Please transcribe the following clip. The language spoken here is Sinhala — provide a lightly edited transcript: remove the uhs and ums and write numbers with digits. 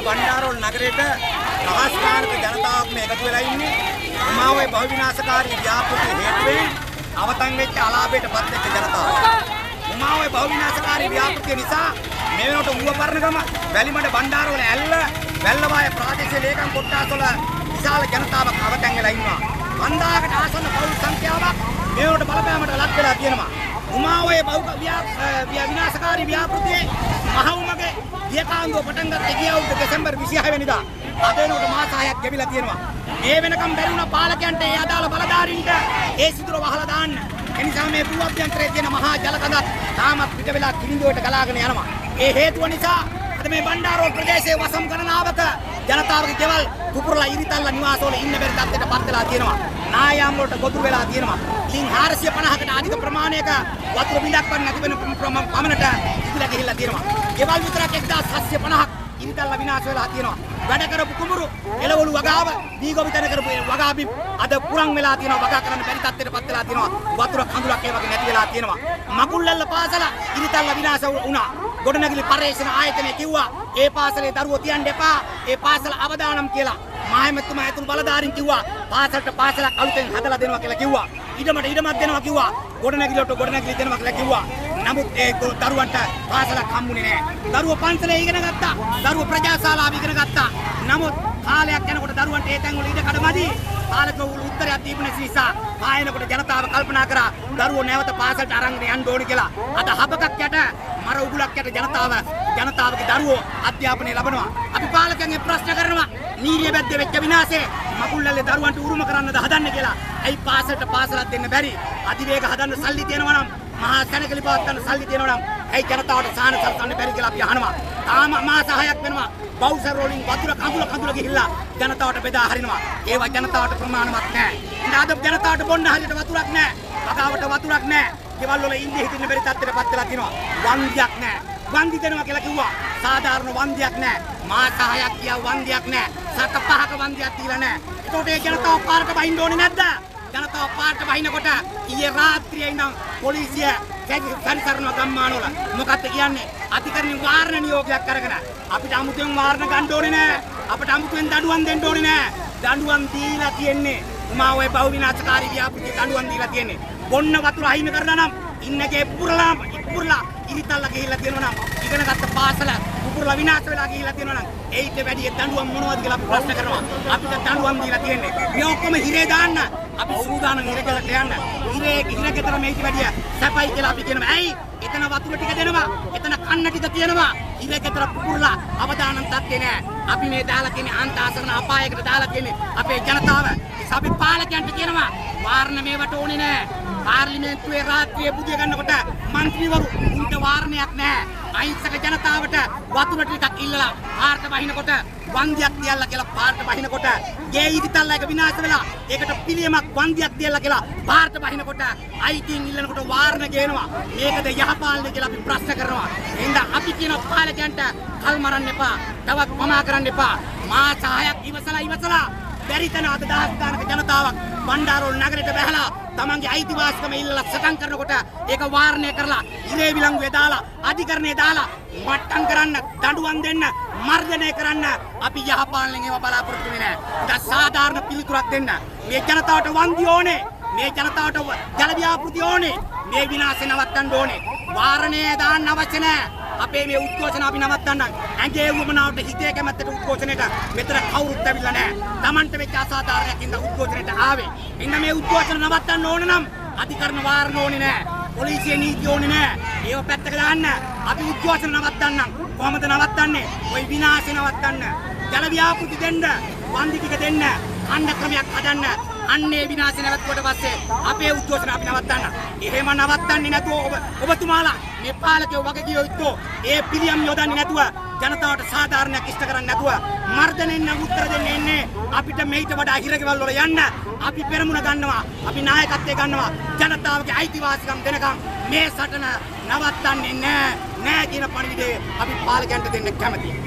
බණ්ඩාරෝල් නගරයට රහස්කාරක ජනතාවක් මේ එකතු වෙලා ඉන්නේ. උමාවේ බහු විනාශකාරී ව්‍යාපෘති හේතුවෙන් අවතන් වෙච්ච අලාභයට පත් වෙච්ච ජනතාව. උමාවේ බහු විනාශකාරී ව්‍යාපෘතිය නිසා මේ වෙනකොට ඌවපර්ණගම, වැලිමඩ, බණ්ඩාරෝල, ඇල්ල, වැල්ලවාය ප්‍රාදේශීය ලේකම් කොට්ටාස්වල විශාල ජනතාවක් අවතන් වෙලා ඉන්නවා. 5000කට ආසන්න පෞල් සංඛ්‍යාවක් මේ වෙනකොට බලපෑමට ලක් වෙලා තියෙනවා. උමාවේ බහු විනාශකාරී ව්‍යාපෘතියේ මහවුමගේ ගියකාන්දුව පටන් ගත්ත ගිය අවුරුදු දෙසැම්බර් 26 වෙනිදා අද වෙනකොට මාස 6ක් ගෙවිලා තියෙනවා. මේ වෙනකම් බැරි වුණා පාලකයන්ට ඒ අදාළ බලධාරීන්ට ඒ සිදුර වහලා දාන්න. ඒ නිසා මේ භූඅභ්‍යන්තරයේ තියෙන මහා ජල කඳක් තාමත් පිට වෙලා කිලිඳුවට ගලාගෙන යනවා. ඒ හේතුව නිසා අද මේ බණ්ඩාරෝල් ප්‍රදේශයේ වසම් ගණනාවක ජනතාවගේ ගෙවල් කුපුරලා ඉරිතල්ලා නිවාසවල ඉන්න බැරි තත්ත්වයට පත් වෙලා තියෙනවා. නායාම් වලට ගොදුරු වෙලා තියෙනවා. ඉතින් 450කට අධික ප්‍රමාණයක වතුර බිඳක් වත් නැති වෙන පමණට ඉතිලා ගිහිල්ලා තියෙනවා. ගෙවල් විතරක් 1750ක් ඉරිතල්ලා විනාශ වෙලා තියෙනවා. වැඩ කරපු කුඹුරු එළවලු වගාව දීගොවිතන කරපු වගාබි අද පුරන් වෙලා තියෙනවා. වගා කරන්න බැරි තත්ත්වයට පත් වෙලා තියෙනවා. වතුර කඳුලක් ඒ වගේ නැති වෙලා තියෙනවා. මකුල්ලල්ල පාසල ඉරිතල්ලා විනාශ වුණා. ගොඩනැගිලි පර්යේෂණ ආයතනය කිව්වා ඒ පාසලේ දරුවෝ තියන්න එපා. ඒ පාසල අවදානම් කියලා. මහමැතිතුමා ඇතුළු බලධාරීන් කිව්වා පාසලට පාසලක් අලුතෙන් හදලා දෙනවා කියලා කිව්වා. ඉඩමට ඉඩමක් දෙනවා කිව්වා. ගොඩනැගිලිට ගොඩනැගිලි දෙනවා කියලා කිව්වා. නමුත් ඒ දරුවන්ට පාසලක් හම්බුනේ නැහැ. දරුවෝ පන්සලේ ඉගෙන ගත්තා. දරුවෝ ප්‍රජාශාලාවේ ඉගෙන ගත්තා. නමුත් කාලයක් යනකොට දරුවන්ට ඒ තැන්වල ඉඩ කඩ මදි. පාලකවරු උත්තරයක් දීපු නැති නිසා ආයෙනකොට ජනතාව කල්පනා කරා දරුවෝ නැවත පාසලට අරන් යන්න ඕනි කියලා. අද හබකක් යට මර උගුලක් යට ජනතාවගේ දරුවෝ අධ්‍යාපනය ලබනවා. අපි පාලකයන්ගෙන් ප්‍රශ්න කරනවා නීරිය බැද්දේ වෙච්ච විනාශේ මකුල්ලල්ලේ දරුවන්ට උරුම කරන්නද හදන්නේ කියලා. ඇයි පාසලට පාසලක් දෙන්න බැරි? අධිවේග හදන්න සල්ලි තියෙනවා නම්, මහා සැනකෙලි පවත්වන්න සල්ලි තියෙනවා නම් ඇයි ජනතාවට සාහන සලසන්න බැරි කියලා අපි අහනවා. තාම මාස 6ක් වෙනවා. බවුසර් වලින් වතුර කඳුල ගිහිල්ලා ජනතාවට බෙදා හරිනවා. ඒවා ජනතාවට ප්‍රමාණවත් නැහැ. ඉතින් අද ජනතාවට බොන්න හරියට වතුරක් නැහැ. වගාවට වතුරක් නැහැ. ගෙවල් වල ඉඳි හිටින්න බැරි තත්ත්වයට පත් වෙලා තියෙනවා. වන්දියක් නැහැ. වන්දි දෙනවා කියලා කිව්වා. සාධාරණ වන්දියක් නැහැ. මාස 6ක් ගියා වන්දියක් නැහැ. සත 5ක වන්දියක් දීලා නැහැ. ඒකට ඒ ජනතාව පාරට බහින්න ඕනේ නැද්ද? ජනතාව පාරට බහිනකොට ඊයේ රාත්‍රියේ ඉඳන් පොලිසිය සැරිසරන ගම්මානවල මොකක්ද කියන්නේ? අධිකරණ වාරණ නියෝගයක් අරගෙන අපිට අමුතුවෙන් වාරණ ගන්න ඕනේ නැහැ. අපිට අමුතුවෙන් දඬුවම් දෙන්න ඕනේ නැහැ. දඬුවම් දීලා තියෙන්නේ උමාවේ බහු විනාශකාරී ව්‍යාපෘති දඬුවම් දීලා තියෙන්නේ. බොන්න වතුර අහිමි කරලා නම් ඉන්නගේ පුරලා ඉරිතල්ලා ගිහිල්ලා තියෙනවා නම් ඉගෙනගත්ත පාසල පුපුරලා විනාශ වෙලා ගිහිල්ලා තියෙනවා නම් ඒිට වැඩි දඬුවම් මොනවද කියලා අපි ප්‍රශ්න කරනවා. අපිට දඬුවම් දීලා තියෙන්නේ මේ ඔක්කොම හිරේ දාන්න. අපි සූදානම් හිරේකට යන්න. හිරේකතර මේක වැඩි සැපයි කියලා අපි කියනවා. ඇයි? එතන වතුර ටික දෙනවා. එතන කන්න ටික තියෙනවා. හිරේකතර පුපුරලා අවදානම් තත්ත්වේ නෑ. අපි මේ දාලා තියෙන අන්තාසරණ අපායකට දාලා තියෙන්නේ අපේ ජනතාව. අපි පාලකයන්ට කියනවා වාරණ මේවට ඕනේ නෑ. පාර්ලිමේන්තුවේ රාත්‍රියේ බුදිය ගන්නකොට മന്ത്രിවරු උන්ට වාරණයක් නැහැ. අහිංසක ජනතාවට වතුර ටිකක් ඉල්ලලා පාරට බහිනකොට වන්දියක් තියලා කියලා පාරට බහිනකොට ගේ ඉදිතල්ලා එක විනාශ වෙලා ඒකට පිළියමක් වන්දියක් තියලා කියලා පාරට බහිනකොට අයිතින් ඉල්ලනකොට වාරණ ගේනවා. මේකද යහපාලනය කියලා අපි ප්‍රශ්න කරනවා. එහෙනම් අපි කියන පාලකයන්ට කල් මරන්න එපා. තවත් පමා කරන්න එපා. මාස 6ක් ඉවසලා බැරි තැන අද දහස් ගානක ජනතාවක් බණ්ඩාරෝල් නගරයට බැහැලා තමන්ගේ අයිතිවාසිකම ඉල්ලලා සටන් කරනකොට ඒක වාරණය කරලා ඉරේ විලංගුවේ දාලා අධිකරණයේ දාලා මට්ටම් කරන්න දඬුවම් දෙන්න මර්ධනය කරන්න අපි යහපාලනයෙන් ඒව බලාපොරොත්තු වෙන්නේ නැහැ. ඒක සාධාරණ පිළිතුරක් දෙන්න. මේ ජනතාවට වන්දි ඕනේ. මේ ජනතාවට ජල ව්‍යාපෘති ඕනේ. මේ විනාශය නවත්තන්න ඕනේ. වාරණය දාන්න අවශ්‍ය නැහැ. අපේ මේ උද්ඝෝෂණ අපි නවත්තන්න ඇඟේ වුමනාවට හිතේ කැමැත්තට උද්ඝෝෂණයට මෙතන කවුරුත් ඇවිල්ලා නැහැ. Tamanට වෙච්ච අසාධාරණයක් ඉඳ උද්ඝෝෂණයට ආවේ. ඉන්න මේ උද්ඝෝෂණ නවත්තන්න ඕන නම් අධිකරණ වාරණ ඕනේ නැහැ. පොලිසිය නීති ඕනේ නැහැ. ඒව පැත්තක දාන්න. අපි උද්ඝෝෂණ නවත්තන්න. කොහමද නවත්තන්නේ? ওই විනාශය නවත්තන්න. ජල ව්‍යාපෘති දෙන්න, වන්දි ටික දෙන්න, අන්න ක්‍රමයක් හදන්න. අන්නේ විනාශය නැවතුවට පස්සේ අපේ උද්ඝෝෂණ අපි නවත්තන්න. එහෙම නවත්තන්නේ නැතුව ඔබතුමාලා මේ පාලකයෝ වගේ කියොත් ඒ පිළියම් යොදන්නේ නැතුව ජනතාවට සාධාරණයක් ඉෂ්ට කරන්නේ නැතුව මර්ධනෙන්න උත්තර දෙන්නේ එන්නේ අපිට මේිට වඩා හිරගෙවල් වල යන්න අපි පෙරමුණ ගන්නවා. අපි නායකත්වය ගන්නවා. ජනතාවගේ අයිතිවාසිකම් දෙනකම් මේ සටන නවත්තන්නේ නෑ කියන පණිවිඩය අපි පාලකයන්ට දෙන්න කැමතියි.